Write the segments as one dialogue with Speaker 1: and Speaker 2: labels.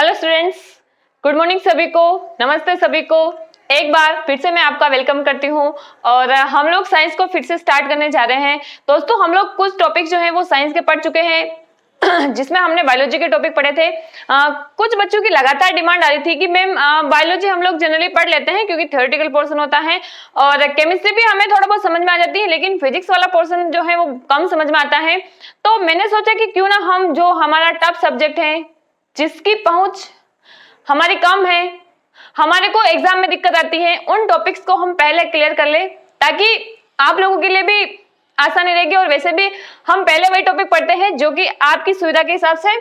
Speaker 1: Hello students, good morning सभी को, नमस्ते सभी को। एक बार फिर से मैं आपका वेलकम करती हूँ और हम लोग साइंस को फिर से स्टार्ट करने जा रहे हैं। दोस्तों, हम लोग कुछ टॉपिक जो है वो साइंस के पढ़ चुके हैं जिसमें हमने बायोलॉजी के टॉपिक पढ़े थे। कुछ बच्चों की लगातार डिमांड आ रही थी कि मैम बायोलॉजी हम लोग जनरली पढ़ लेते हैं क्योंकि थ्योरेटिकल पोर्शन होता है और केमिस्ट्री भी हमें थोड़ा बहुत समझ में आ जाती है, लेकिन फिजिक्स वाला पोर्शन जो है वो कम समझ में आता है। तो मैंने सोचा कि क्यों ना हम जो हमारा टफ सब्जेक्ट है, जिसकी पहुंच हमारी कम है, हमारे को एग्जाम में दिक्कत आती है, उन टॉपिक्स को हम पहले क्लियर कर ले ताकि आप लोगों के लिए भी आसानी रहेगी। और वैसे भी हम पहले वही टॉपिक पढ़ते हैं जो कि आपकी सुविधा के हिसाब से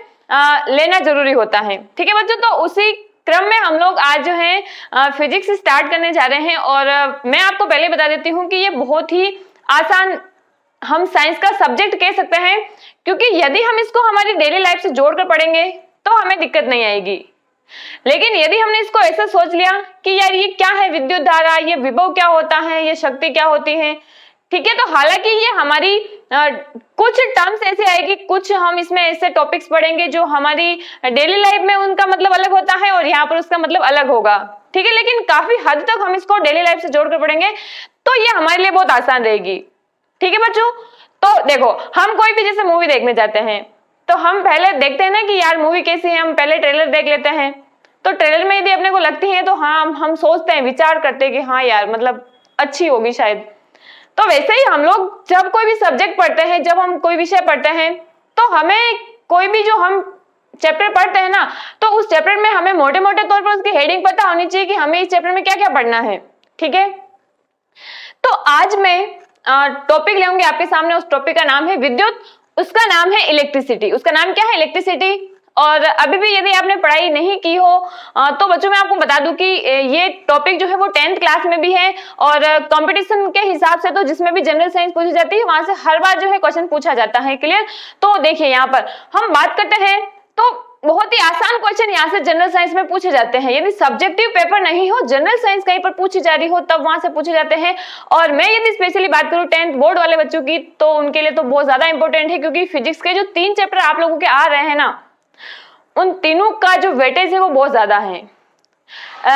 Speaker 1: लेना जरूरी होता है। ठीक है बच्चों, तो उसी क्रम में हम लोग आज जो है फिजिक्स स्टार्ट करने जा रहे हैं और मैं आपको पहले बता देती हूँ कि ये बहुत ही आसान हम साइंस का सब्जेक्ट कह सकते हैं, क्योंकि यदि हम इसको हमारी डेली लाइफ से जोड़कर पढ़ेंगे तो हमें दिक्कत नहीं आएगी। लेकिन यदि हमने इसको ऐसा सोच लिया कि यार ये क्या है, विद्युत धारा, ये विभव क्या होता है, ये शक्ति क्या होती है, ठीक है, तो हालांकि ये हमारी कुछ टर्म्स ऐसे आएगी, कुछ हम इसमें ऐसे टॉपिक्स पढ़ेंगे जो हमारी डेली लाइफ में उनका मतलब अलग होता है और यहाँ पर उसका मतलब अलग होगा। ठीक है, लेकिन काफी हद तक हम इसको डेली लाइफ से जोड़कर पढ़ेंगे तो ये हमारे लिए बहुत आसान रहेगी। ठीक है बच्चों, तो देखो, हम कोई भी जैसे मूवी देखने जाते हैं तो हम पहले देखते हैं ना कि यार मूवी कैसी है, हम पहले ट्रेलर देख लेते हैं। तो ट्रेलर में यदि अपने को लगती है तो हाँ, हम सोचते हैं, विचार करते हैं कि हाँ यार मतलब अच्छी होगी शायद। तो वैसे ही हम लोग जब कोई भी सब्जेक्ट पढ़ते हैं, जब हम कोई विषय पढ़ते हैं, तो हमें कोई भी जो हम चैप्टर पढ़ते हैं ना, तो उस चैप्टर में हमें मोटे मोटे तौर पर उसकी हेडिंग पता होनी चाहिए कि हमें इस चैप्टर में क्या क्या पढ़ना है। ठीक है, तो आज मैं टॉपिक लेंगे आपके सामने। उस टॉपिक का नाम है विद्युत, उसका नाम है इलेक्ट्रिसिटी। उसका नाम क्या है? इलेक्ट्रिसिटी। और अभी भी यदि आपने पढ़ाई नहीं की हो तो बच्चों मैं आपको बता दूं कि ये टॉपिक जो है वो 10th क्लास में भी है और कंपटीशन के हिसाब से तो जिसमें भी जनरल साइंस पूछी जाती है वहां से हर बार जो है क्वेश्चन पूछा जाता है। क्लियर? तो देखिए, यहाँ पर हम बात करते हैं तो बहुत ही आसान क्वेश्चन यहाँ से जनरल साइंस में पूछे जाते हैं। यदि सब्जेक्टिव पेपर नहीं हो, जनरल साइंस कहीं पर पूछी जा रही हो, तब वहां से पूछे जाते हैं। और मैं यदि स्पेशली बात करूं 10th बोर्ड वाले बच्चों की, तो उनके लिए तो बहुत ज्यादा इंपॉर्टेंट है, क्योंकि फिजिक्स के जो 3 चैप्टर आप लोगों के आ रहे हैं ना, उन तीनों का जो वेटेज है वो बहुत ज्यादा है।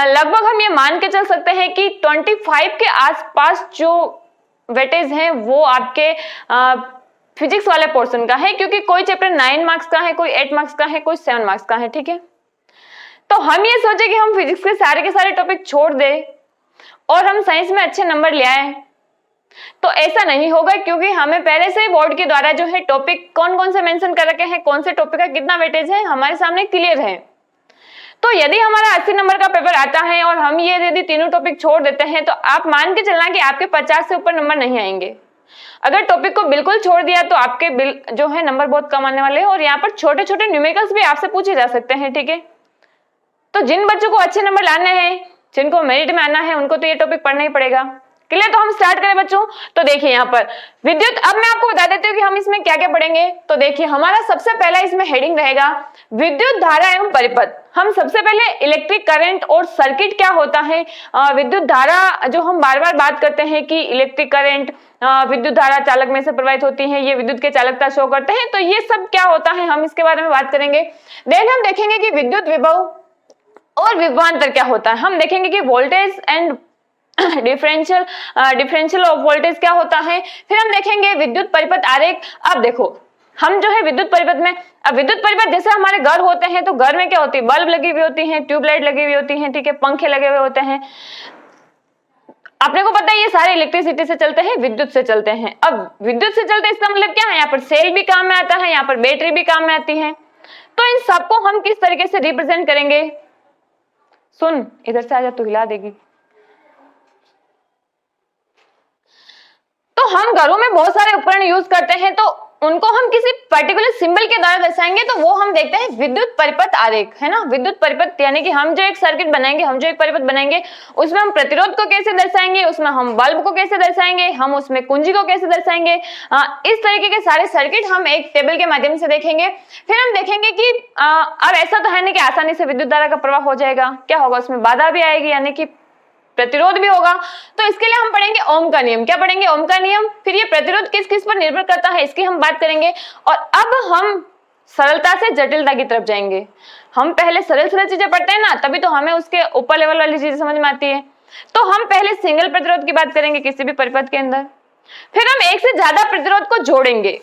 Speaker 1: लगभग हम ये मान के चल सकते हैं कि 25 के आसपास जो वेटेज है वो आपके फिजिक्स वाले पोर्शन का है, क्योंकि कोई चैप्टर 9 मार्क्स का है, कोई 8 मार्क्स का है, कोई 7 मार्क्स का है। ठीक है, तो हम ये सोचे कि हम फिजिक्स के सारे टॉपिक छोड़ दे और हम साइंस में अच्छे नंबर ले आए, तो ऐसा नहीं होगा, क्योंकि हमें पहले से ही बोर्ड के द्वारा जो है टॉपिक कौन कौन से मेंशन कर रखे हैं, कौन से टॉपिक का कितना वेटेज है, हमारे सामने क्लियर है। तो यदि हमारा 80 नंबर का पेपर आता है और हम ये यदि तीनों टॉपिक छोड़ देते हैं, तो आप मान के चलना कि आपके 50 से ऊपर नंबर नहीं आएंगे। अगर टॉपिक को बिल्कुल छोड़ दिया तो आपके जो है नंबर बहुत कम आने वाले हैं और यहाँ पर छोटे छोटे न्यूमेरिकल्स भी आपसे पूछे जा सकते हैं। ठीक है, तो जिन बच्चों को अच्छे नंबर लाने हैं, जिनको मेरिट में आना है, उनको तो ये टॉपिक पढ़ना ही पड़ेगा। क्लियर? तो हम स्टार्ट करें बच्चों। तो देखिए यहाँ पर विद्युत, अब मैं आपको बता देती हूँ कि हम इसमें क्या क्या पढ़ेंगे। तो देखिए, हमारा सबसे पहला इसमें हेडिंग रहेगा विद्युत धारा एवं परिपथ। हम सबसे पहले इलेक्ट्रिक करंट और सर्किट क्या होता है, विद्युत धारा जो हम बार बार बात करते हैं कि इलेक्ट्रिक करंट विद्युत धारा चालक में से प्रवाहित होती है, ये विद्युत के चालकता शो करते हैं, तो ये सब क्या होता है हम इसके बारे में बात करेंगे। देन हम देखेंगे कि विद्युत विभव और विभवांतर क्या होता है। हम देखेंगे कि voltage and differential of voltage क्या होता है। फिर हम देखेंगे विद्युत परिपथ आरेख। अब देखो, हम जो है विद्युत परिपथ में, अब विद्युत परिपथ जैसे हमारे घर होते हैं, तो घर में क्या होती है, बल्ब लगी हुई होती है, ट्यूबलाइट लगी हुई होती है, ठीक है, पंखे लगे हुए होते हैं। अपने को पता है ये सारे इलेक्ट्रिसिटी से चलते हैं, विद्युत से चलते हैं। अब विद्युत से चलते इसका मतलब क्या है, यहाँ पर सेल भी काम में आता है, यहाँ पर बैटरी भी काम में आती है। तो इन सबको हम किस तरीके से रिप्रेजेंट करेंगे, सुन इधर से आजा, तू हिला देगी। तो हम घरों में बहुत सारे उपकरण यूज करते हैं, तो उनको हम किसी पर्टिकुलर सिंबल के द्वारा दर्शाएंगे, तो वो हम देखते हैं विद्युत परिपथ आरेख, है ना। विद्युत परिपथ यानी कि हम जो एक सर्किट बनाएंगे, हम जो एक परिपथ बनाएंगे, उसमें हम प्रतिरोध को कैसे दर्शाएंगे, उसमें हम बल्ब को कैसे दर्शाएंगे, हम उसमें कुंजी को कैसे दर्शाएंगे, इस तरीके के सारे सर्किट हम एक टेबल के माध्यम से देखेंगे। फिर हम देखेंगे कि अब ऐसा तो है नहीं कि आसानी से विद्युत धारा का प्रवाह हो जाएगा, क्या होगा, उसमें बाधा भी आएगी, यानी कि प्रतिरोध भी होगा। तो इसके लिए हम पढ़ेंगे ओम का नियम। क्या पढ़ेंगे? ओम का नियम। फिर ये प्रतिरोध किस किस पर निर्भर करता है, इसकी हम बात करेंगे। और अब हम सरलता से जटिलता की तरफ जाएंगे। हम पहले सरल सरल चीजें पढ़ते हैं ना, तभी तो हमें उसके ऊपर लेवल वाली चीजें समझ में आती है। तो हम पहले सिंगल प्रतिरोध की बात करेंगे किसी भी परिपथ के अंदर, फिर हम एक से ज्यादा प्रतिरोध को जोड़ेंगे,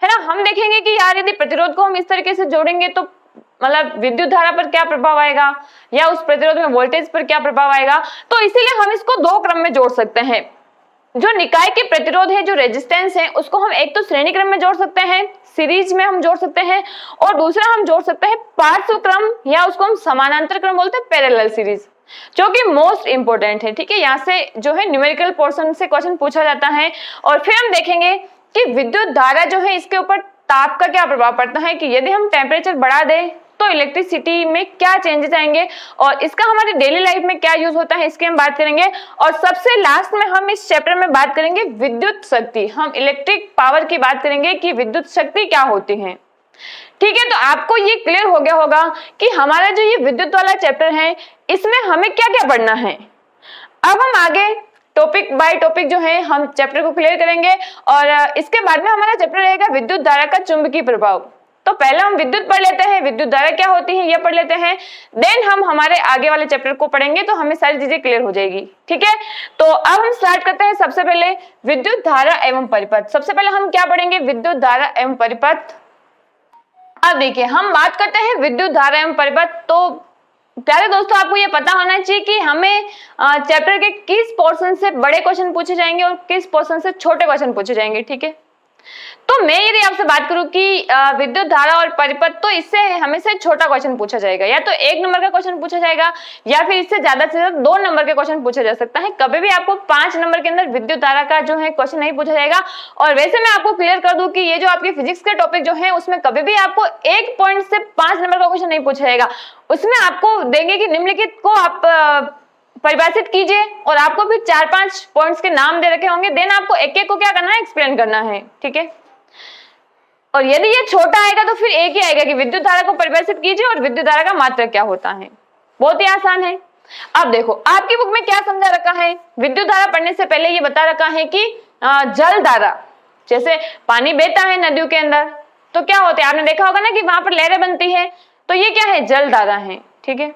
Speaker 1: है ना। हम देखेंगे कि यार यदि प्रतिरोध को हम इस तरीके से जोड़ेंगे तो मतलब विद्युत धारा पर क्या प्रभाव आएगा, या उस प्रतिरोध में वोल्टेज पर क्या प्रभाव आएगा। तो इसीलिए हम इसको दो क्रम में जोड़ सकते हैं। जो निकाय के प्रतिरोध है, जो रेजिस्टेंस है, उसको हम एक तो श्रेणी क्रम में जोड़ सकते हैं, सीरीज में हम जोड़ सकते हैं, और दूसरा हम जोड़ सकते हैं पार्श्व क्रम, या उसको हम समानांतर क्रम बोलते हैं, पैरेलल सीरीज, जो कि मोस्ट इंपोर्टेंट है। ठीक है, यहाँ से जो है न्यूमेरिकल पोर्शन से क्वेश्चन पूछा जाता है। और फिर हम देखेंगे कि विद्युत धारा जो है इसके ऊपर ताप का क्या प्रभाव पड़ता है, कि यदि हम टेम्परेचर बढ़ा दें तो इलेक्ट्रिसिटी में क्या चेंजेस आएंगे, और इसका हमारी डेली लाइफ में क्या यूज होता है, इसकी हम बात करेंगे। और सबसे लास्ट में हम इस चैप्टर में बात करेंगे विद्युत शक्ति, हम इलेक्ट्रिक पावर की बात करेंगे कि विद्युत शक्ति क्या होती है। ठीक है, तो आपको ये क्लियर हो गया होगा कि हमारा जो ये विद्युत वाला चैप्टर है इसमें हमें क्या क्या पढ़ना है। अब हम आगे टॉपिक बाय टॉपिक जो है हम चैप्टर को क्लियर करेंगे, और इसके बाद में हमारा चैप्टर रहेगा विद्युत धारा का चुंबकीय प्रभाव। तो पहले हम विद्युत पढ़ लेते हैं, विद्युत धारा क्या होती है ये पढ़ लेते हैं, देन हम हमारे आगे वाले चैप्टर को पढ़ेंगे तो हमें सारी चीजें क्लियर हो जाएगी। ठीक है, तो अब हम स्टार्ट करते हैं। सबसे पहले विद्युत धारा एवं परिपथ। सबसे पहले हम क्या पढ़ेंगे, विद्युत धारा एवं परिपथ। अब देखिए हम बात करते हैं विद्युत धारा एवं परिपथ। तो प्यारे दोस्तों, आपको ये पता होना चाहिए कि हमें चैप्टर के किस पोर्शन से बड़े क्वेश्चन पूछे जाएंगे और किस पोर्शन से छोटे क्वेश्चन पूछे जाएंगे। ठीक है, तो मैं यदि आपसे बात करूं कि विद्युत धारा और परिपथ, तो इससे हमेशा छोटा क्वेश्चन पूछा जाएगा, या तो 1 नंबर का क्वेश्चन पूछा जाएगा, या फिर इससे ज्यादा से ज्यादा 2 नंबर के क्वेश्चन पूछा जा सकता है। कभी भी आपको 5 नंबर के अंदर विद्युत धारा का जो है क्वेश्चन नहीं पूछा जाएगा। और वैसे मैं आपको क्लियर कर दूं कि ये जो आपके फिजिक्स के टॉपिक जो है उसमें कभी भी आपको 1 पॉइंट से 5 नंबर का क्वेश्चन नहीं पूछा जाएगा। उसमें आपको देंगे कि निम्नलिखित को आप परिभाषित कीजिए, और आपको भी 4-5 पॉइंट्स के नाम दे रखे होंगे, देन आपको एक एक को क्या करना है, एक्सप्लेन करना है। ठीक है, और यदि ये छोटा आएगा तो फिर एक ही आएगा कि विद्युत धारा को परिभाषित कीजिए और विद्युत धारा का मात्रक क्या होता है। बहुत ही आसान है। अब देखो आपकी बुक में क्या समझा रखा है, विद्युत धारा पढ़ने से पहले ये बता रखा है कि जल धारा, जैसे पानी बहता है नदियों के अंदर तो क्या होता है, आपने देखा होगा ना कि वहां पर लहरें बनती है, तो ये क्या है, जल धारा है। ठीक है,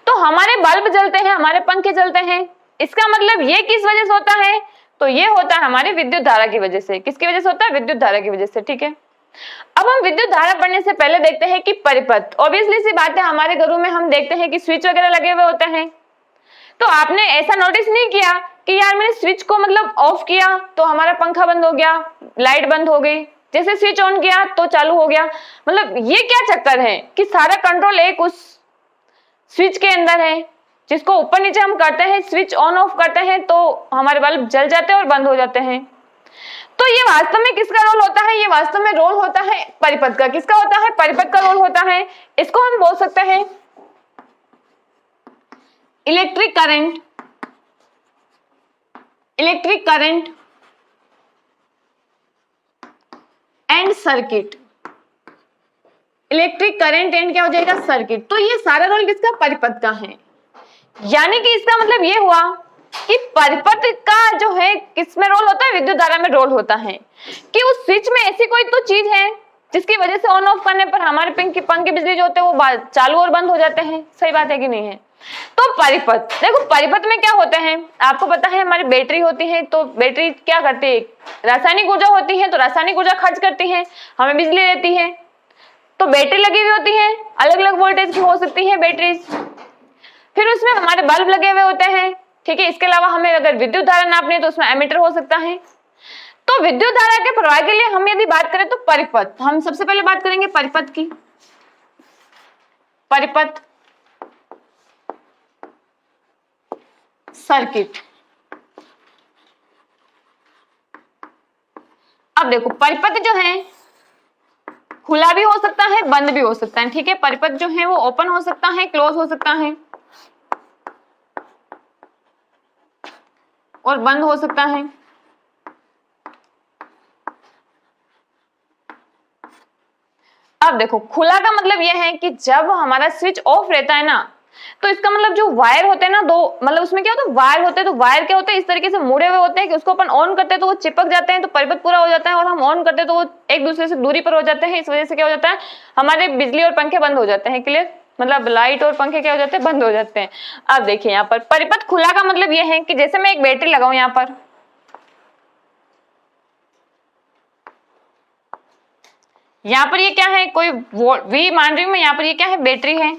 Speaker 1: तो हमारे बल्ब जलते हैं, हमारे पंखे जलते हैं, इसका मतलब ये किस वजह से होता है, तो ये होता है हमारी विद्युत धारा की वजह से। किसकी वजह से होता है, विद्युत धारा की वजह से। ठीक है, अब हम विद्युत धारा पढ़ने से पहले देखते हैं कि परिपथ। ऑब्वियसली सी बात है, हमारे घरों में हम देखते हैं कि स्विच वगैरह लगे हुए होते हैं। तो आपने ऐसा नोटिस नहीं किया कि यार मैंने स्विच को मतलब ऑफ किया तो हमारा पंखा बंद हो गया, लाइट बंद हो गई, जैसे स्विच ऑन किया तो चालू हो गया। मतलब ये क्या चक्कर है कि सारा कंट्रोल एक उस स्विच के अंदर है, जिसको ऊपर नीचे हम करते हैं, स्विच ऑन ऑफ करते हैं तो हमारे बल्ब जल जाते हैं और बंद हो जाते हैं। तो ये वास्तव में किसका रोल होता है, ये वास्तव में रोल होता है परिपथ का। किसका होता है, परिपथ का रोल होता है। इसको हम बोल सकते हैं electric current, electric current and circuit, electric current and क्या हो जाएगा, सर्किट। तो ये सारा रोल किसका, परिपथ का है। यानी कि इसका मतलब ये हुआ कि परिपथ का जो है किसमें रोल होता है, विद्युत धारा में रोल होता है, कि उस स्विच में ऐसी कोई तो चीज है जिसकी वजह से ऑन ऑफ करने पर हमारे पंखे बिजली जो होते हैं वो चालू और बंद हो जाते हैं। सही बात है कि नहीं है। तो परिपथ, देखो परिपथ में क्या होते हैं, आपको पता है हमारी बैटरी होती है, तो बैटरी क्या करती है, रासायनिक ऊर्जा होती है, तो रासायनिक ऊर्जा खर्च करती है, हमें बिजली देती है। तो बैटरी लगी हुई होती है, अलग अलग वोल्टेज की हो सकती है बैटरीज। फिर उसमें हमारे बल्ब लगे हुए होते हैं। ठीक है, इसके अलावा हमें अगर विद्युत धारा नापनी है तो उसमें एमीटर हो सकता है। तो विद्युत धारा के प्रवाह के लिए हम यदि बात करें तो परिपथ, हम सबसे पहले बात करेंगे परिपथ की। परिपथ, सर्किट। अब देखो परिपथ जो है खुला भी हो सकता है, बंद भी हो सकता है। ठीक है, परिपथ जो है वो ओपन हो सकता है, क्लोज हो सकता है और बंद हो सकता है। अब देखो खुला का मतलब यह है कि जब हमारा स्विच ऑफ रहता है ना, तो इसका मतलब जो वायर होते हैं ना दो, मतलब उसमें क्या होता है, वायर होते हैं, तो वायर क्या होते हैं, इस तरीके से मुड़े हुए होते हैं कि उसको अपन ऑन करते हैं तो वो चिपक जाते हैं, तो परिपथ पूरा हो जाता है, और हम ऑन करते हैं तो वो एक दूसरे से दूरी पर हो जाते हैं। इस वजह से क्या हो जाता है, हमारे बिजली और पंखे बंद हो जाते हैं। क्लियर, मतलब लाइट और पंखे क्या हो जाते हैं, बंद हो जाते हैं। अब देखिए यहाँ पर परिपथ खुला का मतलब ये है कि जैसे मैं एक बैटरी लगाऊं यहाँ पर, यहाँ पर ये क्या है, कोई वी मान रही हूं मैं, यहाँ पर ये क्या है, बैटरी है,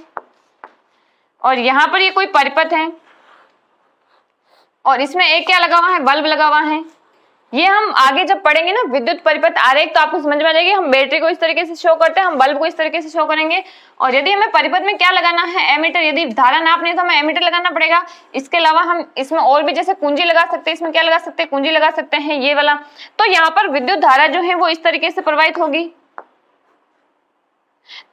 Speaker 1: और यहाँ पर ये कोई परिपथ है, और इसमें एक क्या लगा हुआ है, बल्ब लगा हुआ है। ये हम आगे जब पढ़ेंगे ना विद्युत परिपथ आरेख, तो आपको समझ में आ जाएगी। हम बैटरी को इस तरीके से शो करते हैं, हम बल्ब को इस तरीके से शो करेंगे, और यदि हमें परिपथ में क्या लगाना है, एमीटर, यदि धारा नापनी है तो हमें एमीटर लगाना पड़ेगा। इसके अलावा हम इसमें और भी जैसे कुंजी लगा सकते हैं, इसमें क्या लगा सकते हैं, कुंजी लगा सकते हैं, ये वाला। तो यहाँ पर विद्युत धारा जो है वो इस तरीके से प्रवाहित होगी।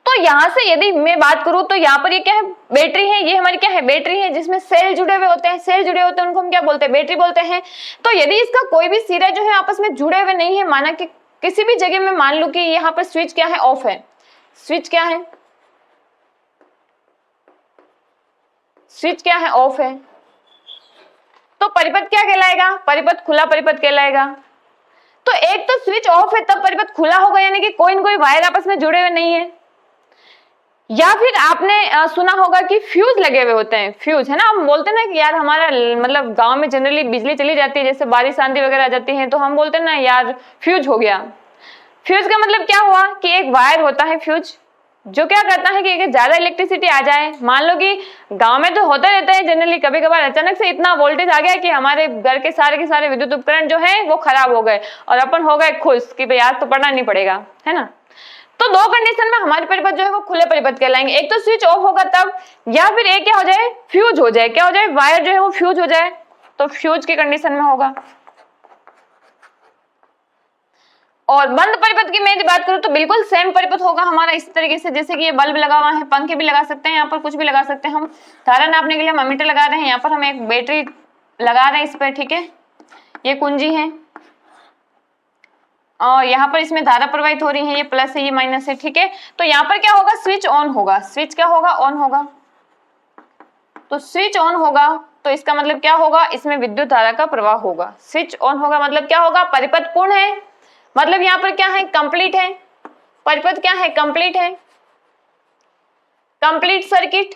Speaker 1: तो यहां से यदि मैं बात करूं तो यहाँ पर ये क्या है, बैटरी है, ये हमारी क्या है, बैटरी है, जिसमें सेल जुड़े हुए होते हैं, सेल जुड़े होते हैं उनको हम क्या बोलते हैं, बैटरी बोलते हैं। तो यदि इसका कोई भी सिरा जो है आपस में जुड़े हुए नहीं है, माना कि किसी भी जगह में मान लू कि यहाँ पर स्विच क्या है, ऑफ है, स्विच क्या है, स्विच क्या है, ऑफ है, तो परिपथ क्या कहलाएगा, परिपथ खुला परिपथ कहलाएगा। तो एक तो स्विच ऑफ है तब परिपथ खुला होगा, यानी कि कोई न कोई वायर आपस में जुड़े हुए नहीं है। या फिर आपने सुना होगा कि फ्यूज लगे हुए होते हैं, फ्यूज है ना, हम बोलते हैं ना कि यार हमारा मतलब गांव में जनरली बिजली चली जाती है, जैसे बारिश आंधी वगैरह आ जाती है, तो हम बोलते हैं ना यार फ्यूज हो गया। फ्यूज का मतलब क्या हुआ कि एक वायर होता है फ्यूज, जो क्या करता है कि अगर ज्यादा इलेक्ट्रिसिटी आ जाए, मान लो कि गांव में तो होता रहता है जनरली, कभी कभार अचानक से इतना वोल्टेज आ गया कि हमारे घर के सारे विद्युत उपकरण जो है वो खराब हो गए, और अपन हो गए खुश कि भाई आज तो पढ़ना नहीं पड़ेगा, है ना। तो दो कंडीशन में हमारे परिपथ जो है वो खुले परिपथ कहलाएंगे, एक तो स्विच ऑफ होगा तब, या फिर एक क्या हो जाए, फ्यूज हो जाए, क्या हो जाए, वायर जो है वो फ्यूज हो जाए, तो फ्यूज की कंडीशन में होगा। और बंद परिपथ की मैं यदि बात करूं तो बिल्कुल सेम परिपथ होगा हमारा, इस तरीके से, जैसे कि ये बल्ब लगा हुआ है, पंखे भी लगा सकते हैं, यहाँ पर कुछ भी लगा सकते हैं। हम धारा नापने के लिए हम एमीटर लगा रहे हैं, यहाँ पर हम एक बैटरी लगा रहे हैं इस पर, ठीक है, ये कुंजी है, और यहाँ पर इसमें धारा प्रवाहित हो रही है, ये प्लस है, ये माइनस है, ठीक है। तो यहाँ पर क्या होगा, स्विच ऑन होगा, स्विच क्या होगा, ऑन होगा। तो स्विच ऑन होगा तो इसका मतलब क्या होगा, इसमें विद्युत धारा का प्रवाह होगा। स्विच ऑन होगा मतलब क्या होगा, परिपथ पूर्ण है, मतलब यहाँ पर क्या है, कंप्लीट है, परिपथ क्या है, कंप्लीट है, कंप्लीट सर्किट।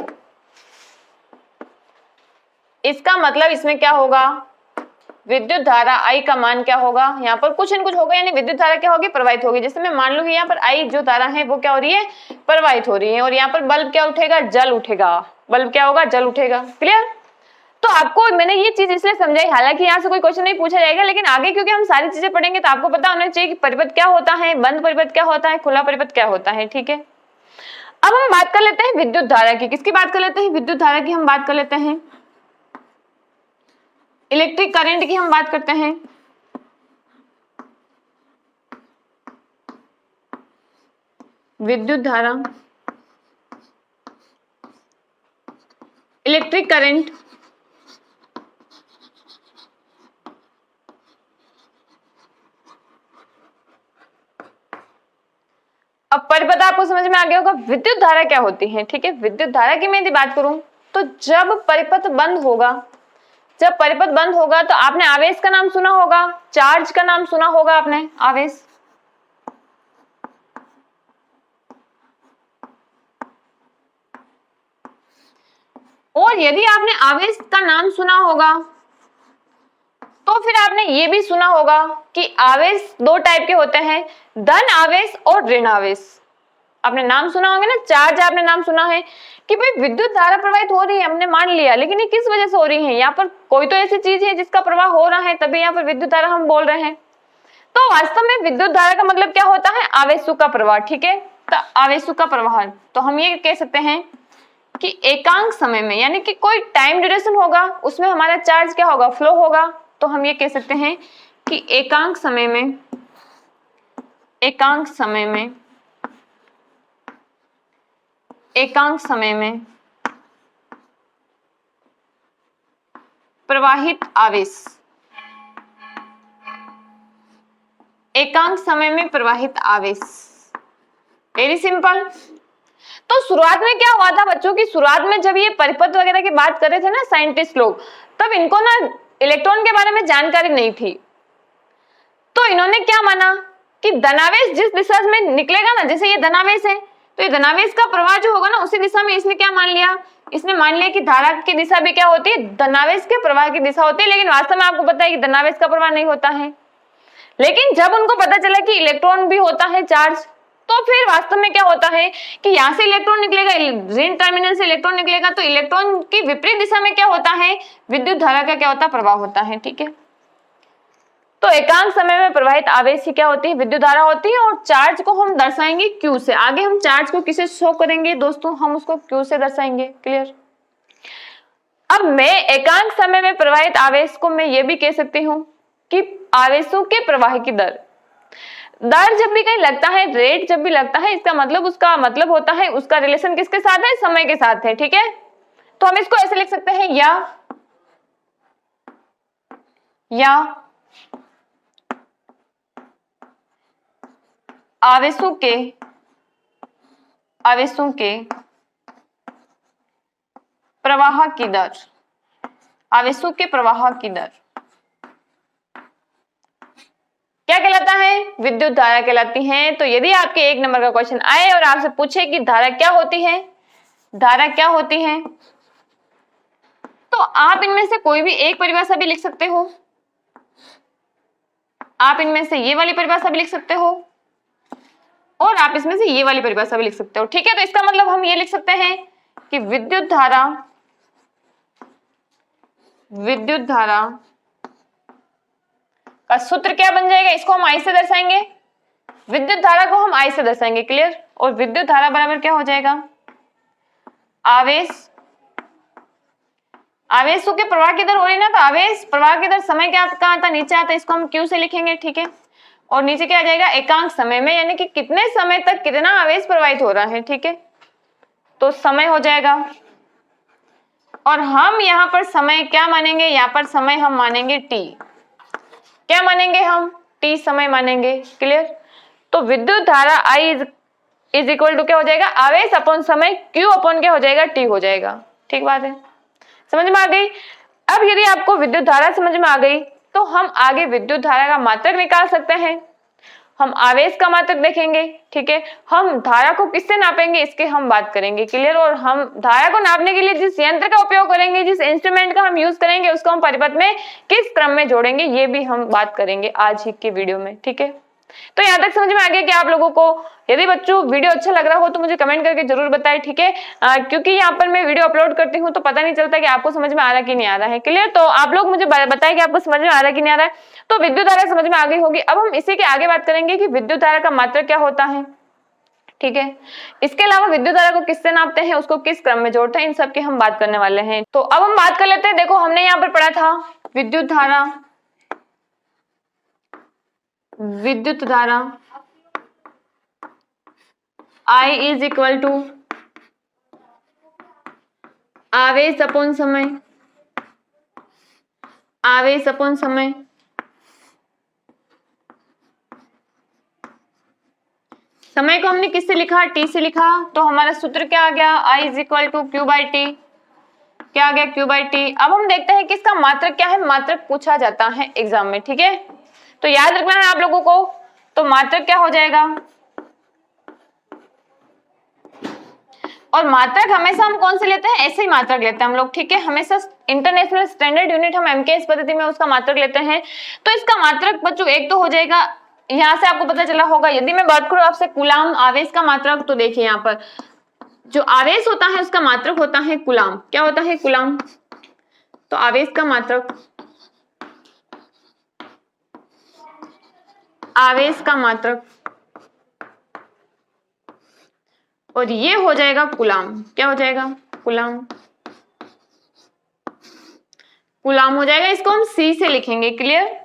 Speaker 1: इसका मतलब इसमें क्या होगा, विद्युत धारा I का मान क्या होगा, यहाँ पर कुछ न कुछ होगा, यानी विद्युत धारा क्या होगी, प्रवाहित होगी। जैसे मैं मान लूं कि यहाँ पर I जो धारा है वो क्या हो रही है, प्रवाहित हो रही है, और यहाँ पर बल्ब क्या उठेगा, जल उठेगा, बल्ब क्या होगा, जल उठेगा। क्लियर। तो आपको मैंने ये चीज इसलिए समझाई, हालांकि यहाँ से कोई क्वेश्चन नहीं पूछा जाएगा, लेकिन आगे क्योंकि हम सारी चीजें पढ़ेंगे तो आपको पता होना चाहिए कि परिपथ क्या होता है, बंद परिपथ क्या होता है, खुला परिपथ क्या होता है, ठीक है। अब हम बात कर लेते हैं विद्युत धारा की, किसकी बात कर लेते हैं, विद्युत धारा की हम बात कर लेते हैं, इलेक्ट्रिक करंट की हम बात करते हैं। विद्युत धारा, इलेक्ट्रिक करंट, अब परिपथ आपको समझ में आ गया होगा विद्युत धारा क्या होती है, ठीक है। विद्युत धारा की मैं यदि बात करूं तो जब परिपथ बंद होगा, जब परिपथ बंद होगा तो आपने आवेश का नाम सुना होगा, चार्ज का नाम सुना होगा आपने, आवेश। और यदि आपने आवेश का नाम सुना होगा तो फिर आपने ये भी सुना होगा कि आवेश दो टाइप के होते हैं, धन आवेश और ऋण आवेश। आपने नाम सुना होगा ना, चार्ज आपने नाम सुना है कि भाई विद्युत धारा प्रवाहित हो रही है, हमने मान लिया, लेकिन ये किस वजह से हो रही है, यहाँ पर कोई तो ऐसी चीज है जिसका प्रवाह हो रहा है, तभी यहाँ पर विद्युत धारा हम बोल रहे हैं। तो वास्तव में विद्युत धारा का मतलब क्या होता है, आवेशों का प्रवाह, ठीक है। तो आवेशों का प्रवाह, तो हम ये कह सकते हैं कि एकांक समय में, यानी कि कोई टाइम ड्यूरेशन होगा, उसमें हमारा चार्ज क्या होगा, फ्लो होगा। तो हम ये कह सकते हैं कि एकांक समय में, एकांक समय में, एकांक समय में प्रवाहित आवेश, एकांक समय में प्रवाहित आवेश, वेरी सिंपल। तो शुरुआत में क्या हुआ था बच्चों की, शुरुआत में जब ये परिपथ वगैरह की बात कर रहे थे ना साइंटिस्ट लोग, तब इनको ना इलेक्ट्रॉन के बारे में जानकारी नहीं थी। तो इन्होंने क्या माना कि धनावेश जिस दिशा में निकलेगा ना, जैसे ये धनावेश है तो ये धनावेश का प्रवाह जो होगा ना उसी दिशा में, इसने क्या मान लिया, इसने मान लिया कि धारा की दिशा भी क्या होती है, धनावेश के प्रवाह की दिशा होती है। लेकिन वास्तव में आपको पता है कि धनावेश का प्रवाह नहीं होता है। लेकिन जब उनको पता चला कि इलेक्ट्रॉन भी होता है चार्ज, तो फिर वास्तव में क्या होता है कि यहाँ से इलेक्ट्रॉन निकलेगा, ऋण टर्मिनल से इलेक्ट्रॉन निकलेगा, तो इलेक्ट्रॉन की विपरीत दिशा में क्या होता है, विद्युत धारा का क्या होता है, प्रवाह होता है। ठीक है, तो एकांक समय में प्रवाहित आवेश की क्या होती है, विद्युत धारा होती है। और चार्ज को हम दर्शाएंगे क्यू से। आगे हम चार्ज को किसे शो करेंगे दोस्तों, हम उसको क्यू से दर्शाएंगे। क्लियर। अब मैं एकांक समय में प्रवाहित आवेश को मैं ये भी कह सकती हूँ कि आवेशों के प्रवाह की दर जब भी कहीं लगता है, रेट जब भी लगता है, इसका मतलब उसका मतलब होता है उसका रिलेशन किसके साथ है, समय के साथ है। ठीक है, तो हम इसको ऐसे लिख सकते हैं, या आवेशों के प्रवाह की दर, आवेशों के प्रवाह की दर क्या कहलाता है, विद्युत धारा कहलाती है। तो यदि आपके 1 नंबर का क्वेश्चन आए और आपसे पूछे कि धारा क्या होती है, धारा क्या होती है, तो आप इनमें से कोई भी एक परिभाषा भी लिख सकते हो। आप इनमें से ये वाली परिभाषा भी लिख सकते हो और आप इसमें से ये वाली परिभाषा भी लिख सकते हो। ठीक है, तो इसका मतलब हम ये लिख सकते हैं कि विद्युत धारा का सूत्र क्या बन जाएगा, इसको हम आई से दर्शाएंगे, विद्युत धारा को हम आई से दर्शाएंगे। क्लियर। और विद्युत धारा बराबर क्या हो जाएगा, आवेशों के प्रवाह की दर हो रही ना, तो आवेश प्रवाह की दर समय क्या कहाँ आता, नीचे आता है, इसको हम क्यू से लिखेंगे। ठीक है, और नीचे क्या आ जाएगा, एकांक समय में, यानी कि कितने समय तक कितना आवेश प्रवाहित हो रहा है। ठीक है, तो समय हो जाएगा। और हम यहाँ पर समय क्या मानेंगे, यहाँ पर समय हम मानेंगे टी। क्या मानेंगे हम, टी समय मानेंगे। क्लियर। तो विद्युत धारा I इज इक्वल टू क्या हो जाएगा, आवेश अपॉन समय, Q अपॉन क्या हो जाएगा, T हो जाएगा। ठीक बात है, समझ में आ गई। अब यदि आपको विद्युत धारा समझ में आ गई तो हम आगे विद्युत धारा का मात्रक निकाल सकते हैं। हम आवेश का मात्रक देखेंगे। ठीक है, हम धारा को किससे नापेंगे इसके हम बात करेंगे। क्लियर। और हम धारा को नापने के लिए जिस यंत्र का उपयोग करेंगे, जिस इंस्ट्रूमेंट का हम यूज करेंगे, उसको हम परिपथ में किस क्रम में जोड़ेंगे, ये भी हम बात करेंगे आज ही के वीडियो में। ठीक है, तो यहाँ तक समझ में आ गया कि आप लोगों को, यदि बच्चों वीडियो अच्छा लग रहा हो तो मुझे कमेंट करके जरूर बताएं। ठीक है, क्योंकि यहाँ पर मैं वीडियो अपलोड करती हूँ तो पता नहीं चलता कि आपको समझ में आ रहा कि नहीं आ रहा है। क्लियर। तो आप लोग मुझे बताएं कि आपको समझ में आ रहा है कि नहीं आ रहा है। तो विद्युत धारा समझ में आ गई होगी। अब हम इसी के आगे बात करेंगे कि विद्युत धारा का मात्रक क्या होता है। ठीक है, इसके अलावा विद्युत धारा को किससे नापते हैं, उसको किस क्रम में जोड़ते हैं, इन सब की हम बात करने वाले हैं। तो अब हम बात कर लेते हैं। देखो, हमने यहाँ पर पढ़ा था विद्युत धारा I इज इक्वल टू आवेश अपॉन समय, आवेश अपॉन समय। समय को हमने किससे लिखा, T से लिखा। तो हमारा सूत्र क्या आ गया, I is equal to Q by T. क्या आ गया, Q बाई टी। अब हम देखते हैं कि इसका मात्रक क्या है। मात्रक पूछा जाता है एग्जाम में। ठीक है, तो याद रखना है आप लोगों को। तो मात्रक क्या हो जाएगा, और मात्रक हमेशा हम कौन से लेते हैं, ऐसे ही मात्रक लेते हैं हम लोग। ठीक है, हमेशा इंटरनेशनल स्टैंडर्ड यूनिट हम एमकेएस पद्धति में उसका मात्रक लेते हैं। तो इसका मात्रक बच्चों एक तो हो जाएगा, यहाँ से आपको पता चला होगा। यदि मैं बात करूं आपसे कूलाम आवेश का मात्रक, तो देखिए यहाँ पर जो आवेश होता है उसका मात्रक होता है कूलाम। क्या होता है, कूलाम। तो आवेश का मात्रक, आवेश का मात्रक, और ये हो जाएगा कूलाम। क्या हो जाएगा, कूलाम। कूलाम हो जाएगा, इसको हम C से लिखेंगे। क्लियर।